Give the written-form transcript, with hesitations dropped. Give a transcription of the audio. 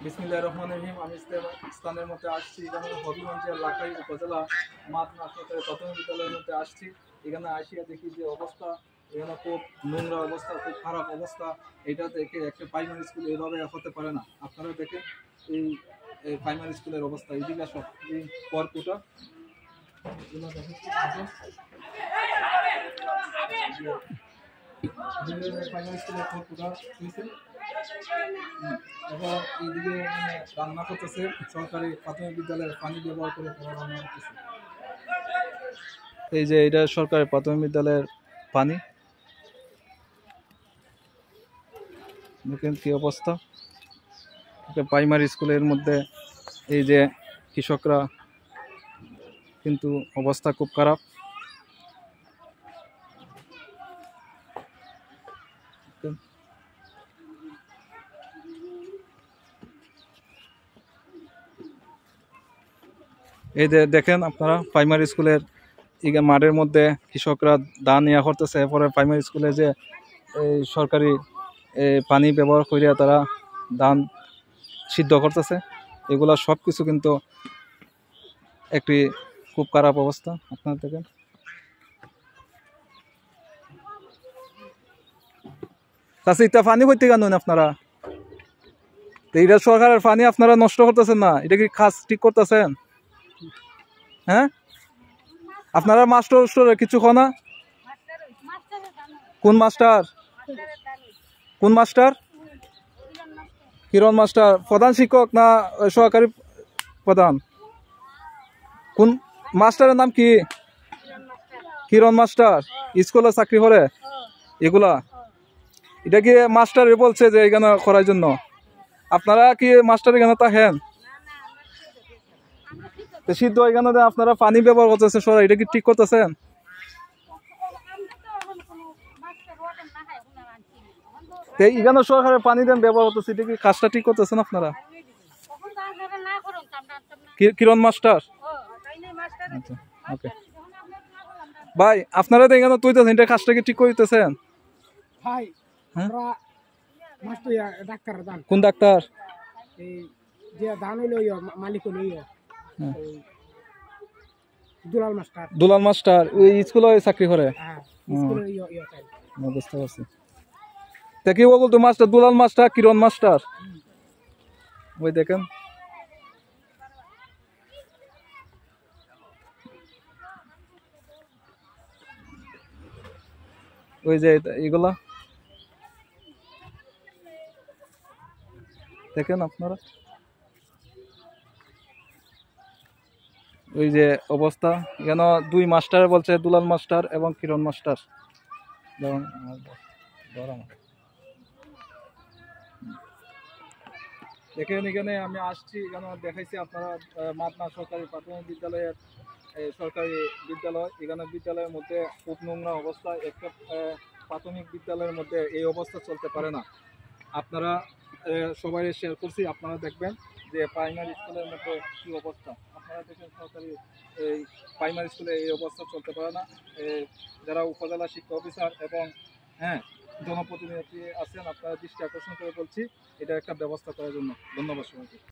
বিসমিল্লাহির রহমানির রহিম। আমি স্থানের মধ্যে আসছি, এখানে হবিগঞ্জের লাখাই উপজেলা মাঠ নাসরকারি প্রাথমিক বিদ্যালয়ের মধ্যে আসছি। এখানে আসিয়া দেখি যে অবস্থা, এখানে খুব নোংরা অবস্থা, খুব খারাপ অবস্থা। এটা দেখে একটা প্রাইমারি স্কুল এভাবে হতে পারে না। আপনারা দেখেন এই প্রাইমারি স্কুলের অবস্থা, এইদিকে সব এই পরকুটা প্রাইমারি স্কুলের পরকুটা এবং এইদিকে রান্না করতেছে সরকারি প্রাথমিক বিদ্যালয়ের পানি ব্যবহার করে তারা রান্না করতেছে। এই যে এটা সরকারি প্রাথমিক বিদ্যালয়ের পানি, দেখেন কি অবস্থা। প্রাইমারি স্কুলের মধ্যে এই যে কৃষকরা কিন্তু অবস্থা খুব খারাপ। এই যে দেখেন আপনারা প্রাইমারি স্কুলের মাঠের মধ্যে কৃষকরা ধান ইয়া করতেছে, এরপরে প্রাইমারি স্কুলে যে এই সরকারি পানি ব্যবহার করিয়া তারা ধান সিদ্ধ করতেছে। এগুলা সব কিছু কিন্তু একটি খুব খারাপ অবস্থা। আপনারা দেখেন তাছাড়া এটা পানি করতে কেন আপনারা? এইটা সরকারের পানি আপনারা নষ্ট করতেছেন না, এটা কি কাজ ঠিক করতেছেন? হ্যাঁ, আপনারা মাস্টার কিছু না? কোন মাস্টার? কোন মাস্টার? কিরণ মাস্টার প্রধান শিক্ষক না সহকারী প্রধান? কোন মাস্টারের নাম কি? কিরণ মাস্টার স্কুলে চাকরি করে এগুলা? এটা কি মাস্টার বলছে যে এখানে করার জন্য? আপনারা কি মাস্টার এখানে থাকেন? সিদ্ধ এখানে আপনারা পানি ব্যবহার করতেছে সরাই, এটা কি ঠিক করতেছেন? এখানে সরকারের পানি দেন ব্যবহার করতেছে, এটা কি কাজটা ঠিক করতেছেন আপনারা? কিরণ মাস্টার, আচ্ছা ওকে ভাই, আপনারা তো এখানে তুইতেছেন, এটা কাজটা কি ঠিক করতেছেন? কোন ডাক্তার? দুলাল মাস্টার ওই স্কুলে চাকরি করে? বুঝতে পারছি। তা কি বলতো মাস্টার দুলাল মাস্টার কিরণ মাস্টার? ওই দেখেন ওই যে এগুলা দেখেন আপনারা, ওই যে অবস্থা। এখানে দুই মাস্টার বলছে, দুলাল মাস্টার এবং কিরণ মাস্টার। দেখেন এখানে আমি আসছি, এখানে দেখাইছি আপনারা মাতনা সরকারি প্রাথমিক বিদ্যালয়ের সরকারি বিদ্যালয়। এখানে বিদ্যালয়ের মধ্যে খুব নোংরা অবস্থা। একটা প্রাথমিক বিদ্যালয়ের মধ্যে এই অবস্থা চলতে পারে না। আপনারা সবাই শেয়ার করছি, আপনারা দেখবেন যে প্রাইমারি স্কুলের মধ্যে কী অবস্থা। আপনারা দেখেন সরকারি এই প্রাইমারি স্কুলে এই অবস্থা চলতে পারে না। যারা উপজেলা শিক্ষা অফিসার এবং জনপ্রতিনিধি আছেন, আপনারা দৃষ্টি আকর্ষণ করে বলছি এটা একটা ব্যবস্থা করার জন্য। ধন্যবাদ সবাইকে।